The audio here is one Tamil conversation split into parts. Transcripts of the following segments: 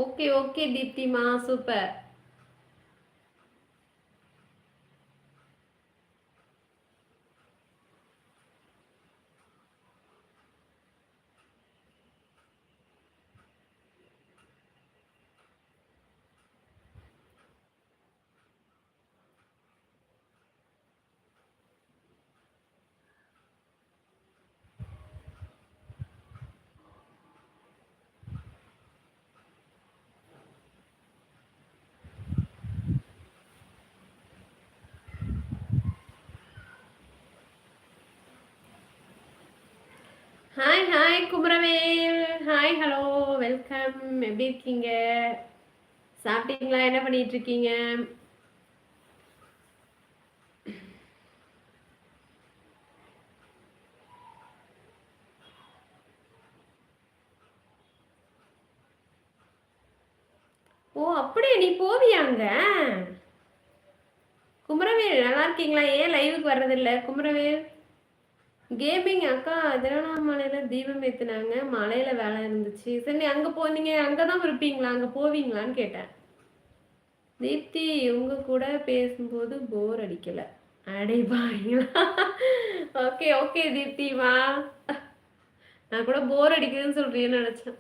ஓகே ஓகே தீப்திமா, super. Hi hi Kumaravel, hi hello, welcome. எப்படி இருக்கீங்க? சாப்பிட்டீங்களா? என்ன பண்ணிட்டு இருக்கீங்க? ஓ அப்படியே, நீ போவியாங்க? குமரவேல் நல்லா இருக்கீங்களா? ஏன் லைவுக்கு வர்றதில்ல குமரவேல்? கேமிங் அக்கா திருவண்ணாமலையில தீபம் ஏத்துனாங்க, மலையில வேலை இருந்துச்சு. சரி, நீ அங்க போனீங்க, அங்கதான் இருப்பீங்களா? அங்க போவீங்களான்னு கேட்டேன். தீப்தி, உங்க கூட பேசும்போது போர் அடிக்கல. அடைப்பாங்களா? ஓகே ஓகே தீப்தி வா. நான் கூட போர் அடிக்குதுன்னு சொல்றீங்கன்னு நினைச்சேன்.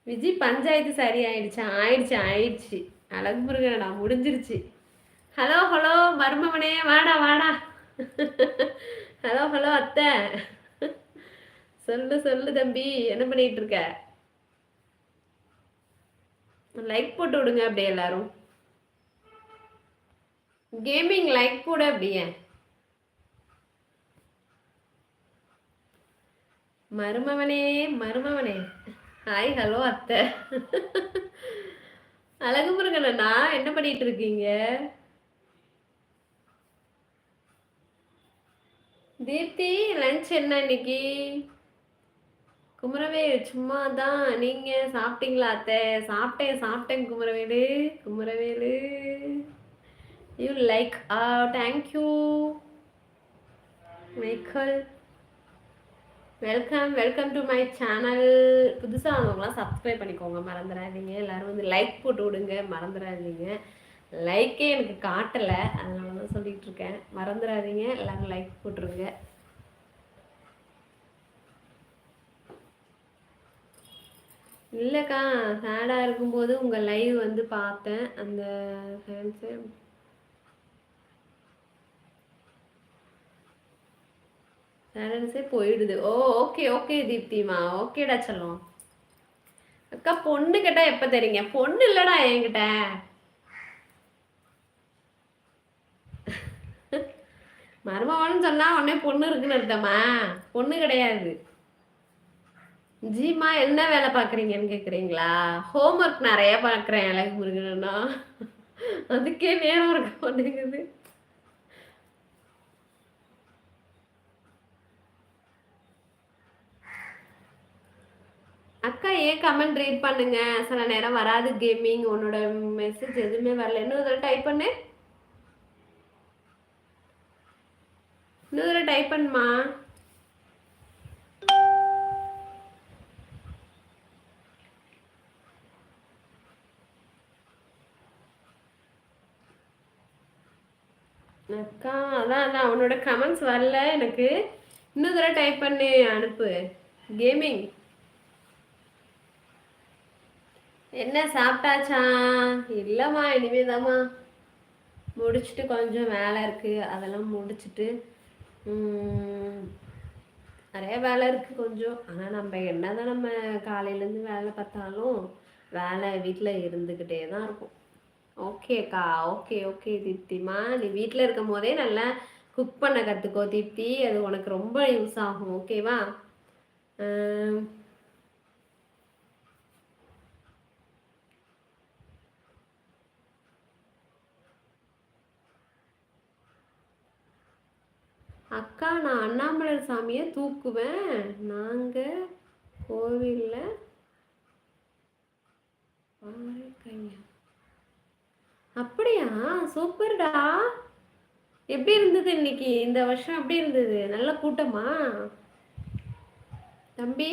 விஜய் பஞ்சாயத்து சரி ஆயிடுச்சா? ஆயிடுச்சு ஆயிடுச்சு. அழகு முருகனடா, முடிஞ்சிருச்சு. ஹலோ ஹலோ மருமவனே, வாடா வாடா. ஹலோ ஹலோ அத்தை. சொல்லு சொல்லு தம்பி, என்ன பண்ணிட்டு இருக்க? லைக் போட்டு விடுங்க அப்படியே எல்லாரும். கேமிங் லைக் போட அப்படியே. மருமவனே மருமவனே. ஹாய் ஹலோ அத்தை. அழகு முருகனண்ணா, என்ன பண்ணிட்டு இருக்கீங்க? தீப்தி, லஞ்ச் என்ன இன்னைக்கு? குமரவேல் சும்மா தான். நீங்க சாப்பிட்டீங்களா அத்தை? சாப்பிட்டேன் சாப்பிட்டேன் Kumaravelu. Kumaravelu, you like thank you Michael. Welcome welcome to my channel. புதுசாக வந்தவங்களாம் சப்ஸ்கிரைப் பண்ணிக்கோங்க, மறந்துடாதீங்க. எல்லாரும் வந்து லைக் போட்டு விடுங்க, மறந்துடாதீங்க. லைக்கே எனக்கு காட்டலை, அதனால தான் சொல்லிட்டு இருக்கேன். மறந்துடாதீங்க, எல்லாரும் லைக் போட்டுருங்க. இல்லைக்கா, சேடாக இருக்கும்போது உங்கள் லைவ் வந்து பார்த்தேன். அந்த ஃபேன்ஸு சேடன்ஸே போயிடுது. ஓ ஓகே ஓகே தீப்திமா, ஓகேடா செல்லம். அக்கா, பொண்ணு கேட்டா எப்போ தரீங்க? பொண்ணு இல்லைடா என்கிட்ட. மருமகன்னு சொன்னா உடனே பொண்ணு இருக்குன்னு அர்த்தமா? பொண்ணு கிடையாது. ஜிமா, என்ன வேலை பார்க்குறீங்கன்னு கேட்குறீங்களா? ஹோம்ஒர்க் நிறைய பார்க்குறேன் அழகு முருகனா. அதுக்கே நேரம் இருக்க மாட்டேங்குது. அக்கா, ஏன் கமெண்ட் ரீட் பண்ணுங்க. சில நேரம் வராது கேமிங். உன்னோட மெசேஜ் எதுவுமே வரல. இன்னும் இதில் டைப் பண்ணு. இன்னும் இதில் டைப் பண்ணுமா? அக்கா, அதான் அதான் உன்னோட கமெண்ட்ஸ் வரல எனக்கு. இன்னும் தடவை டைப் பண்ணி அனுப்பு. கேமிங், என்ன சாப்பிட்டாச்சா? இல்லைம்மா, இனிமேதாம்மா. முடிச்சுட்டு கொஞ்சம் வேலை இருக்குது, அதெல்லாம் முடிச்சுட்டு நிறைய வேலை இருக்குது கொஞ்சம். ஆனால் நம்ம என்னதான் நம்ம காலையிலேருந்து வேலை பார்த்தாலும் வேலை வீட்டில் இருந்துக்கிட்டே தான் இருக்கும். ஓகேக்கா, ஓகே ஓகே தீப்திமா. நீ வீட்டில் இருக்கும் போதே நல்லா குக் பண்ண கற்றுக்கோ தீப்தி, அது உனக்கு ரொம்ப யூஸ் ஆகும். ஓகேவா? அக்கா, நான் அண்ணாமலை சாமியை தூக்குவேன். நாங்கள் கோவிலில் அப்படியா? சூப்பர்டா. எப்படி இருந்தது இன்னைக்கு? இந்த வருஷம் எப்படி இருந்தது? நல்ல கூட்டமா தம்பி?